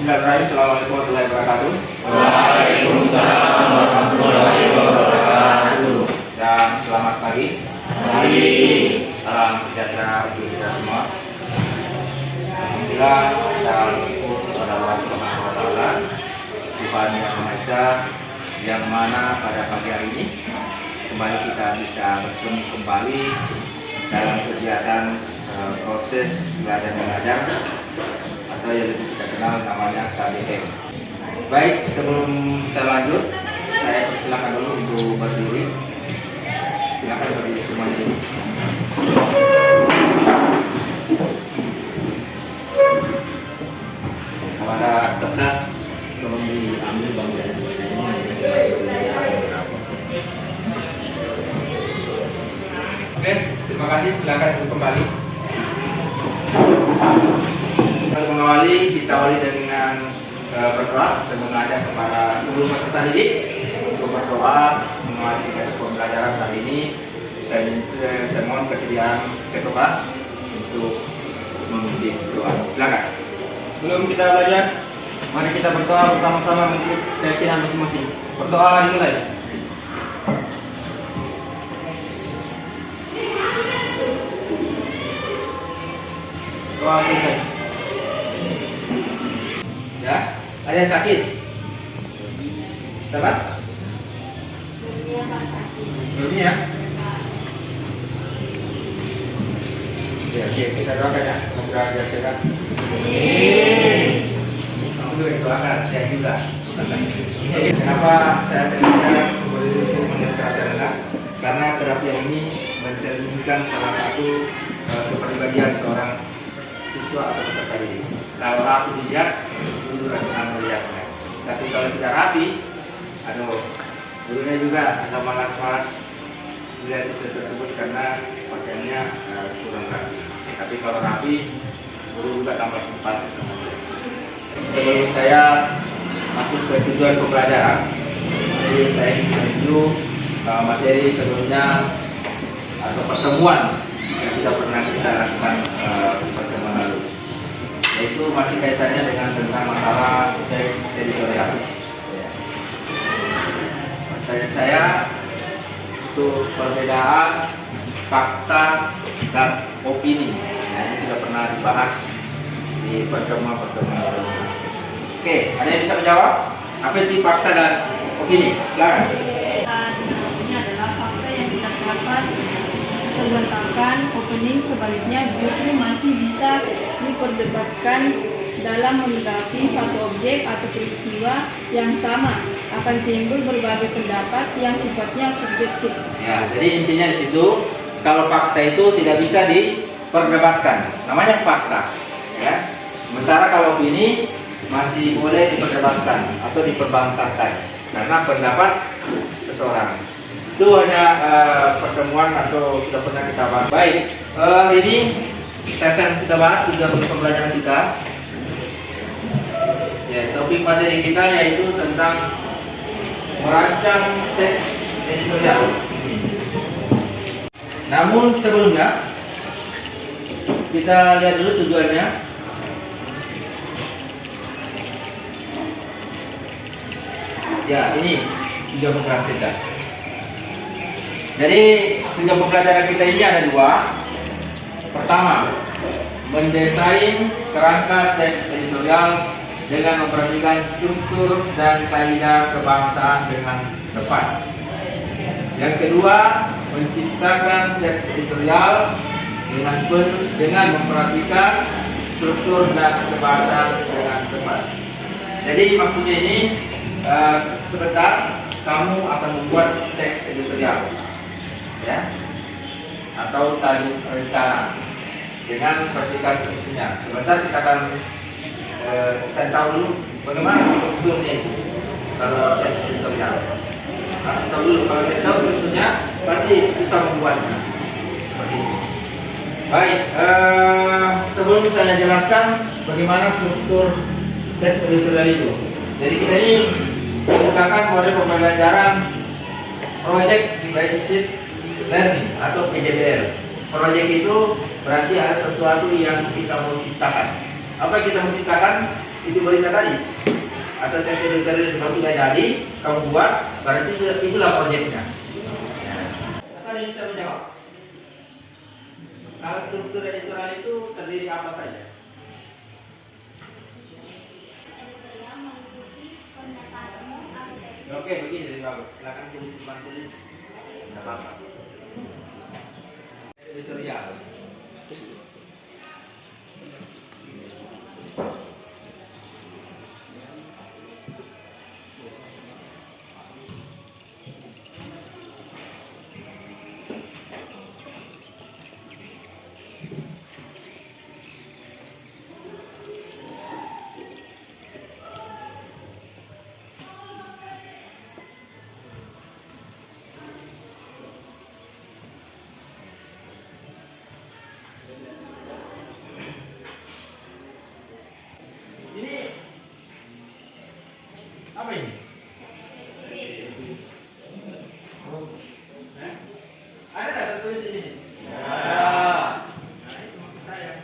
Bismillahirrahmanirrahim. Assalamualaikum warahmatullahi wabarakatuh. Waalaikumsalam warahmatullahi wabarakatuh. Dan selamat pagi. Pagi. Salam sejahtera untuk kita semua. Alhamdulillah kita bersyukur kepada Allah Subhanahu wa taala, Tuhan Yang Maha Esa, yang mana pada pagi hari ini kembali kita bisa bertemu kembali dalam kegiatan proses belajar mengajar atau yang lebih kita kenal namanya KBM. Baik, sebelum saya lanjut, saya persilakan dulu untuk berdiri. Silakan berdiri semuanya dulu. Kalau ada kertas, tolong diambil bang. Oke, terima kasih. Silakan untuk kembali. Untuk mengawali, kita awali dengan berdoa sebelum peserta didik untuk berdoa mengawali kegiatan pembelajaran hari ini. Saya mohon kesediaan ketua untuk memimpin doa. Silakan. Sebelum kita belajar, mari kita berdoa bersama-sama mengikut keyakinan masing-masing. Berdoa dimulai. Doa selesai. Ya, ada yang sakit? Dapat? Belum ya? Ya, oke, kita doakan ya. Semoga dia sehat. Kamu juga doakan, saya juga. Kenapa saya sengaja seperti itu menyesuaikan? Karena terapi ini mencerminkan salah satu kepribadian seorang siswa atau peserta didik. Kalau rapi dilihat, guru senang melihatnya. Tapi kalau tidak rapi, aduh, gurunya juga agak malas-malas melihat siswa tersebut karena pakaiannya kurang rapi. Tapi kalau rapi, guru juga tambah sempat sama dia. Sebelum saya masuk ke tujuan pembelajaran, jadi saya ingin review materi sebelumnya atau pertemuan yang sudah pernah kita lakukan pertemuan lalu, yaitu masih kaitannya dengan tentang masalah teks editorial. Pertanyaan saya untuk perbedaan fakta dan opini, ini sudah pernah dibahas di pertemuan-pertemuan sebelumnya. Oke, ada yang bisa menjawab? Apa itu fakta dan opini? Silakan. Ini adalah fakta yang kita dapat terbantahkan, opening sebaliknya justru masih bisa diperdebatkan dalam menanggapi suatu objek atau peristiwa yang sama akan timbul berbagai pendapat yang sifatnya subjektif. Ya, jadi intinya di situ kalau fakta itu tidak bisa diperdebatkan, namanya fakta. Ya. Sementara kalau opini masih boleh diperdebatkan atau diperbantahkan karena pendapat seseorang. Itu hanya pertemuan atau sudah pernah kita bahas. Baik, ini kita bahas juga pembelajaran kita. Ya, topik materi kita yaitu tentang merancang teks editorial. Namun sebelumnya kita lihat dulu tujuannya. Ya, ini tujuan pembelajaran kita. Jadi tujuan pembelajaran kita ini ada dua. Pertama, mendesain kerangka teks editorial dengan memperhatikan struktur dan kaidah kebangsaan dengan tepat. Yang kedua, menciptakan teks editorial dengan memperhatikan struktur dan kebahasaan dengan tepat. Jadi maksudnya ini sebentar kamu akan membuat teks editorial, ya, atau tadi rencana dengan perhatikan strukturnya. Sebentar kita akan saya tahu dulu bagaimana strukturnya kalau teks editorial. Tahu dulu kalau kita tahu strukturnya pasti susah membuatnya. Seperti itu. Baik, sebelum saya jelaskan bagaimana struktur teks editorial itu. Jadi kita ini menggunakan model pembelajaran Project Based Learning atau PJBL. Project itu berarti ada sesuatu yang kita mau ciptakan. Apa yang kita mau ciptakan? itu berita tadi atau tes editorial kalau sudah jadi kamu buat, berarti itulah proyeknya. Apa yang bisa menjawab? Kalau struktur editorial itu terdiri apa saja? Oke, begini lebih bagus. Silakan tulis. Tidak apa-apa. Editorial. Ini apa ini? Ada nggak tertulis ini? Nah, itu maksud saya.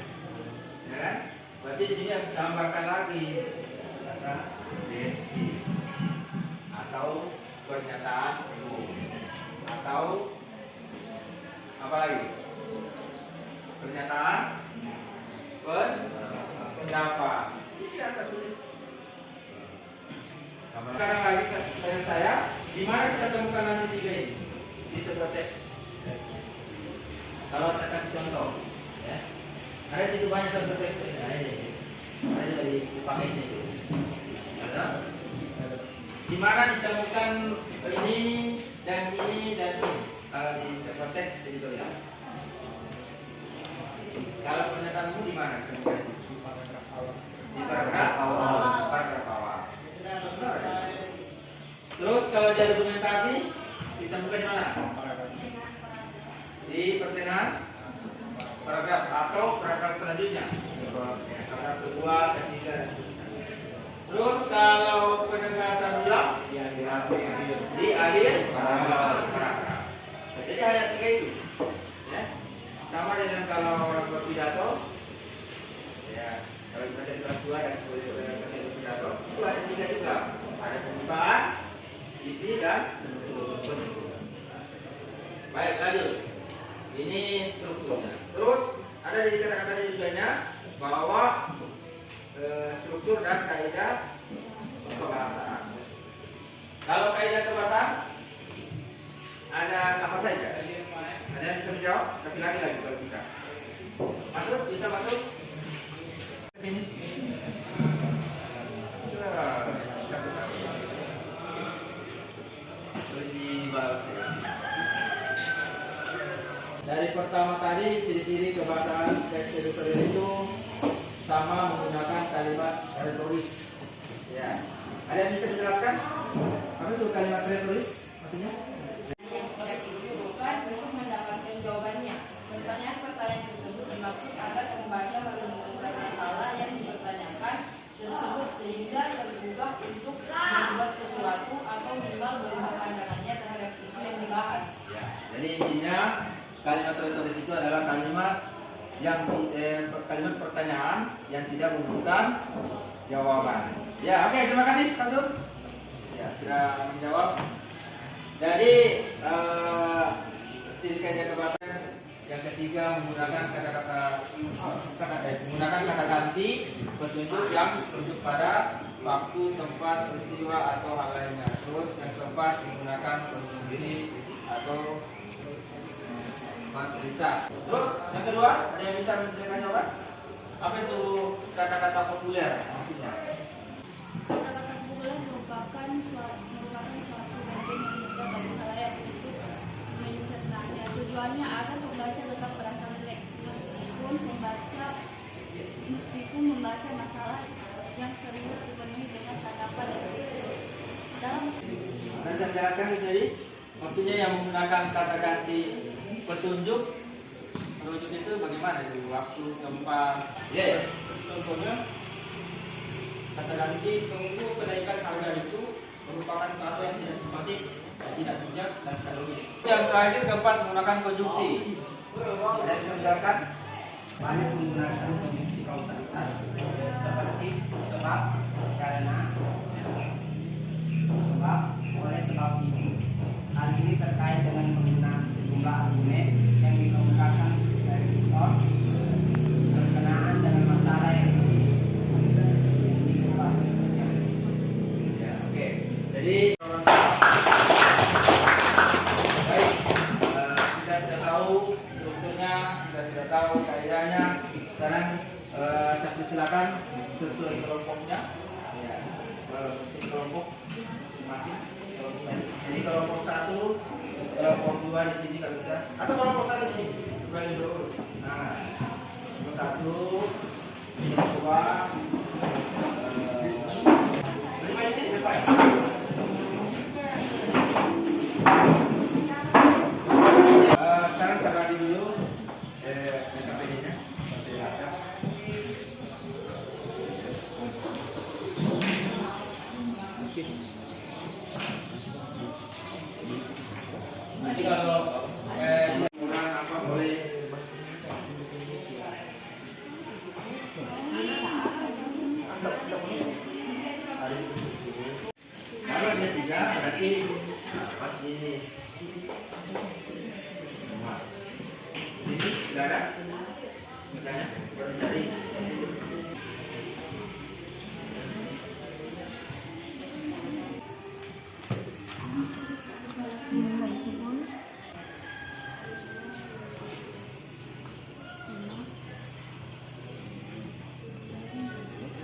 Ya kan? Berarti di sini harus tambahkan lagi kata tesis atau pernyataan umum atau apa lagi? Pernyataan pendapat. Ini ada tulis. Sekarang lagi dengan saya, di mana kita temukan nanti tiga ini di sebuah teks. Kalau saya kasih contoh, ya, ada situ banyak contoh teks. Nah, ini, ada dari dipakai ini. Ada. Di mana ditemukan ini dan ini dan ini? Kalau di sebuah teks editorial. Kalau pernyataanmu di mana? Di paragraf awal. Terus kalau di argumentasi ditemukan di mana? Di pertengahan paragraf atau paragraf selanjutnya. Paragraf kedua, ketiga, dan seterusnya. Terus kalau penegasan ulang di akhir paragraf. Jadi hanya tiga itu. Ya. Sama dengan kalau orang berpidato, ya, kalau kita dari kelas 2 dan berpidato, itu ada tiga juga. Ada pembukaan, isi, dan penutup. Baik, lanjut. Ini strukturnya. Terus ada di kata-kata tujuannya bahwa struktur dan kaidah kebahasaan. Kalau kaidah kebahasaan ada apa saja? Ada yang bisa menjawab? Laki-laki lagi kalau bisa. Masuk? Bisa masuk? Sini. Tulis di bawah. Dari pertama tadi ciri-ciri kebahasaan teks editorial itu sama menggunakan kalimat retoris. Ya. Ada yang bisa menjelaskan? Apa itu kalimat retoris? Maksudnya? Pertanyaan tersebut dimaksud agar pembaca menemukan masalah yang dipertanyakan tersebut sehingga tergugah untuk membuat sesuatu atau minimal berubah pandangannya terhadap isu yang dibahas. Ya, jadi intinya kalimat retoris itu adalah kalimat yang kalimat pertanyaan yang tidak membutuhkan jawaban. Ya, oke, terima kasih Satu. Ya, sudah menjawab. Jadi ciri kaidah kebahasaan yang ketiga menggunakan menggunakan kata ganti petunjuk yang merujuk pada waktu, tempat, peristiwa atau hal lainnya. Terus yang keempat menggunakan konjungsi atau fasilitas. Terus yang kedua ada yang bisa memberikan jawaban? Apa itu kata-kata populer maksudnya? Kata-kata populer merupakan suatu bagian yang mudah bagi khalayak untuk mencernanya. Tujuannya agar pembaca tetap merasa rileks meskipun membaca masalah yang serius dipenuhi dengan tatapan yang dalam. Dan saya jelaskan di sini, maksudnya yang menggunakan kata ganti petunjuk, merujuk itu bagaimana itu? Waktu, tempat. Ya. Contohnya kata ganti tunggu kenaikan harga itu merupakan kata yang tidak simpatik, tidak bijak dan tidak logis. Yang terakhir keempat menggunakan konjungsi. Saya bisa menjelaskan? Banyak menggunakan konjungsi. kausalitas seperti sebab, karena, sebab, oleh sebab itu. Hal ini terkait dengan penggunaan sejumlah argumen yang dikemukakan dari tutor berkenaan dengan masalah yang dikupas. Ya, oke. Jadi baik, kita sudah tahu strukturnya, kita sudah tahu kaidahnya. Sekarang saya persilakan sesuai kelompoknya, ya, mungkin kelompok masing-masing. Jadi kelompok 1, kelompok 2 di sini kalau bisa, atau kelompok 1 di sini supaya berurut. Nah, kelompok 1, kelompok 2, berapa di sini berapa? Sekarang saya bagi dulu PKPD-nya, saya jelaskan. Nanti kalau apa boleh kalau dia 3 berarti pas di ini tidak ada baru cari.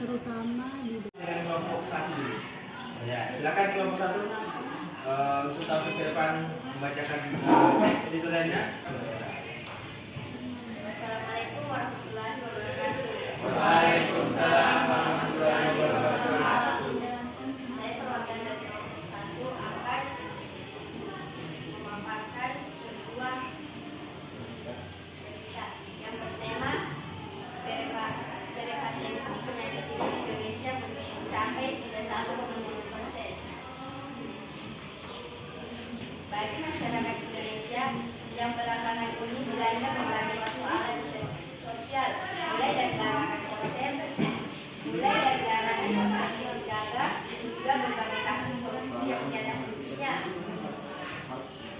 Terutama di Dengan kelompok 1. Ya, silakan kelompok 1 untuk tampil ke depan membacakan teks editorialnya. Wassalamualaikum warahmatullahi wabarakatuh. Waalaikumsalam warahmatullahi wabarakatuh. Saya perwakilan dari kelompok 1 akan memaparkan sebuah berita yang bertema prevalensi penyakit ini di Indonesia mencapai 31,5%. Bagi masyarakat Indonesia yang belakangan ini dilanda berbagai persoalan sosial, mulai dari larangan konser, mulai dari larangan konser negara, hingga berbagai kasus korupsi yang tiada hentinya.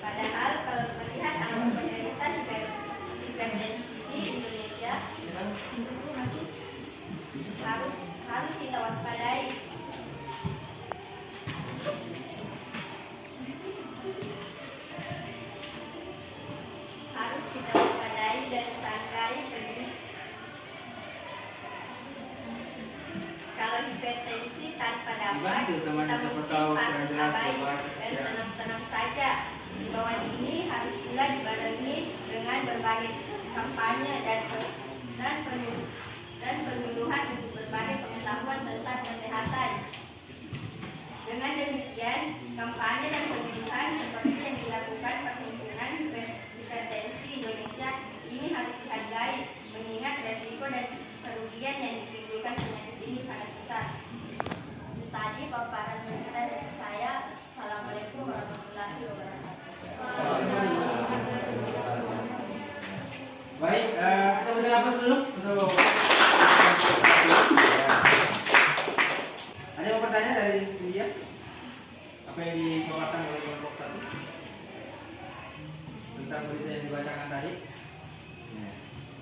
Padahal kalau melihat angka penderita hipertensi di Indonesia, harus kita waspadai. Harus kita waspadai dan sangkai penuh. Kalau hipertensi tanpa dapat, Dibantu temannya, kita siapa mungkin tahu patut kurang jelas abai bahwa dan siapa. tenang-tenang saja. Himbauan ini harus pula dibarengi dengan berbagai kampanye dan penyuluhan untuk berbagai pengetahuan tentang kesehatan. Dengan demikian, kampanye dan penyuluhan seperti yang dilakukan Perhimpunan Hipertensi Indonesia ini harus dihargai, mengingat resiko dan kerugian yang ditimbulkan penyakit ini sangat besar. Itu tadi paparan berita dari saya. Assalamualaikum warahmatullahi wabarakatuh. Baik, kita beri nafas dulu untuk ada yang mau bertanya dari dia? Apa yang dipaparkan oleh kelompok 1 tentang berita yang dibacakan tadi?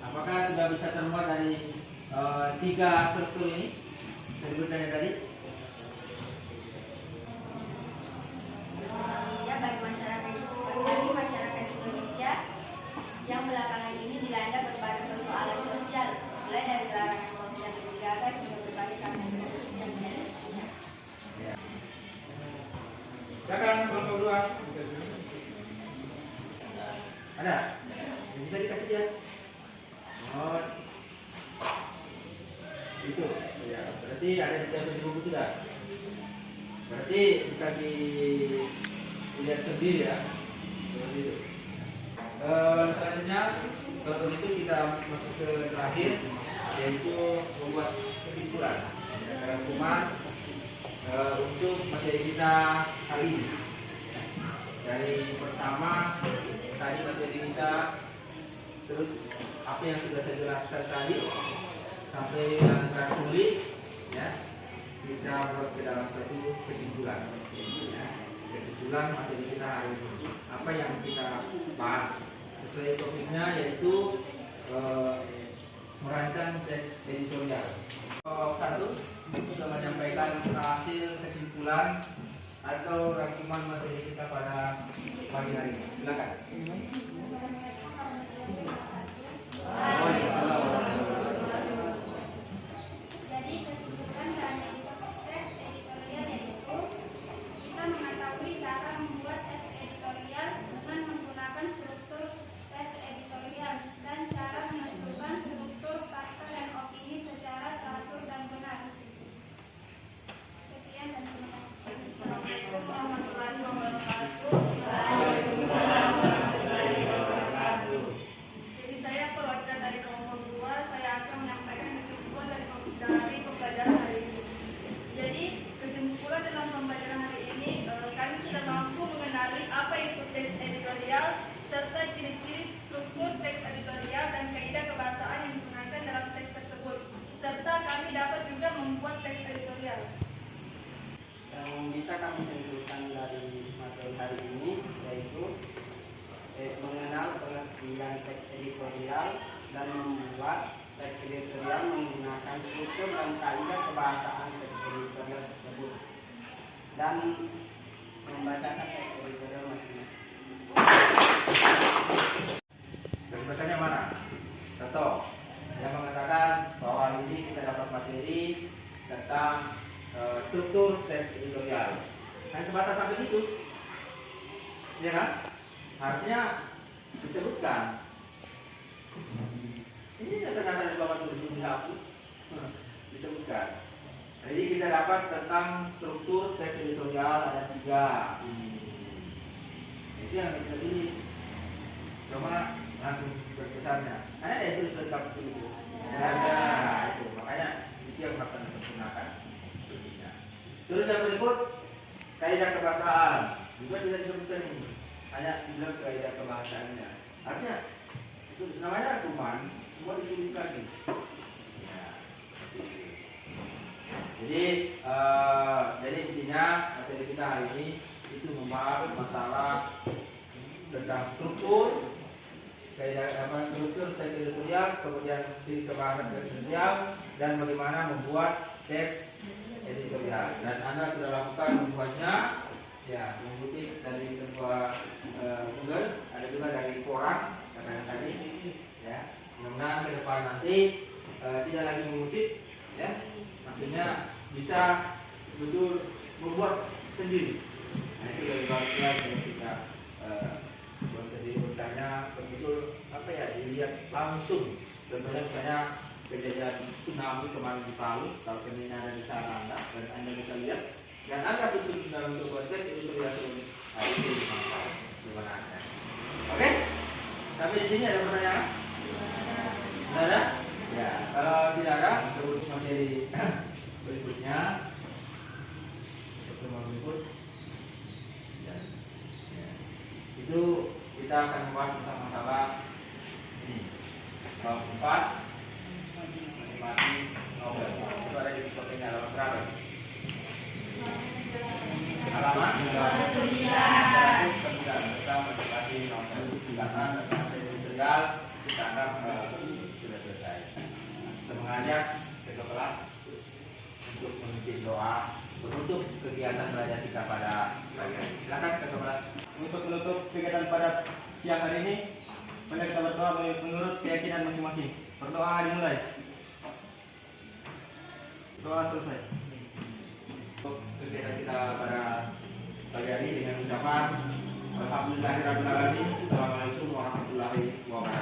Apakah sudah bisa termuat dari 3 struktur ini dari beritanya tadi? Ya, bagi masyarakat Indonesia yang belakangan ini dilanda berbagai persoalan sosial, mulai dari larangan konser negara hingga berbagai kasus korupsi yang tidak hentinya. Silakan kelompok 2. Ada? Bisa dikasih dia? Oh, itu. Ya, berarti ada di buku sudah. Berarti kita dilihat sendiri ya. Seperti itu. Selanjutnya kalau itu kita masuk ke terakhir, yaitu membuat kesimpulan rangkuman untuk materi kita hari ini. Dari pertama tadi materi kita, terus apa yang sudah saya jelaskan tadi sampai yang kita tulis, ya, kita buat ke dalam satu kesimpulan. Ya. Kesimpulan materi kita hari ini. Apa yang kita bahas sesuai topiknya yaitu merancang teks editorial. Satu sudah menyampaikan hasil kesimpulan atau rangkuman materi kita pada pagi hari ini. Silakan. Jadi kesimpulan dari teks editorial yaitu kita mengetahui cara membuat teks editorial dengan menggunakan struktur teks editorial dan cara menentukan struktur fakta dan opini secara teratur dan benar. Sekian dan terima kasih. Assalamualaikum warahmatullahi wabarakatuh. Jadi saya perwakilan dari kelompok 2, saya akan menyampaikan kesimpulan dari pembelajaran hari ini. Jadi kesimpulan dalam pembelajaran hari ini, kami sudah mampu mengenali apa itu teks editorial serta ciri-ciri struktur teks editorial dan kaidah kebahasaan yang digunakan dalam teks tersebut. Serta kami dapat juga membuat teks editorial. Yang bisa kami simpulkan dari materi hari ini yaitu mengenal pengertian teks editorial dan membuat teks editorial menggunakan struktur dan kaidah kebahasaan teks editorial tersebut dan membacakan teks editorial masing-masing. Dari bahasanya mana? Contoh yang mengatakan bahwa hari ini kita dapat materi tentang struktur teks editorial. Hanya sebatas sampai itu, ya kan? Harusnya disebutkan. Ini ternyata di bawah tulis dihapus, disebutkan. Jadi kita dapat tentang struktur teks editorial ada 3. Itu yang kita tulis. Cuma langsung berkesannya. Ada tulis lengkap itu. Ada itu. Makanya itu yang akan disempurnakan. Terus yang berikut kaidah kebahasaan juga tidak disebutkan ini, hanya dibilang kaidah kebahasaannya. Artinya itu namanya rangkuman, semua ditulis lagi. Ya, jadi intinya materi kita hari ini itu membahas masalah tentang struktur kaidah struktur teks editorial, kemudian ciri kebahasan teks editorial dan bagaimana membuat teks editorial. Dan Anda sudah lakukan membuatnya, ya, mengutip dari sebuah Google, ada juga dari koran katanya tadi, ya. Mudah-mudahan ke depan nanti tidak lagi mengutip, ya, maksudnya bisa betul membuat sendiri. Nah, itu dari bagian yang kita buat sendiri, bertanya betul apa ya, dilihat langsung. Contohnya misalnya kejadian tsunami kemarin di Palu, kalau seandainya ada di sana Anda dan Anda bisa lihat dan Anda susun dalam sebuah teks editorial itu sebenarnya. Oke? Sampai di sini ada pertanyaan? Tidak ada? Ya, kalau tidak ada, sebut materi berikutnya. Pertemuan berikut. Ya. Ya. Itu kita akan membahas tentang masalah ini. Bab 4 menikmati novel. Itu ada di topiknya halaman berapa? Halaman 9. Kita menikmati novel karena materi editorial kita anggap sudah selesai. Kita mengajak ke kelas untuk memimpin doa menutup kegiatan belajar kita pada pagi hari. Silakan ke kelas. Untuk menutup kegiatan pada siang hari ini, mari kita berdoa menurut keyakinan masing-masing. Berdoa dimulai. Doa selesai. Untuk kegiatan kita pada pagi hari dengan ucapan Alhamdulillahirrahmanirrahim. Assalamualaikum warahmatullahi wabarakatuh.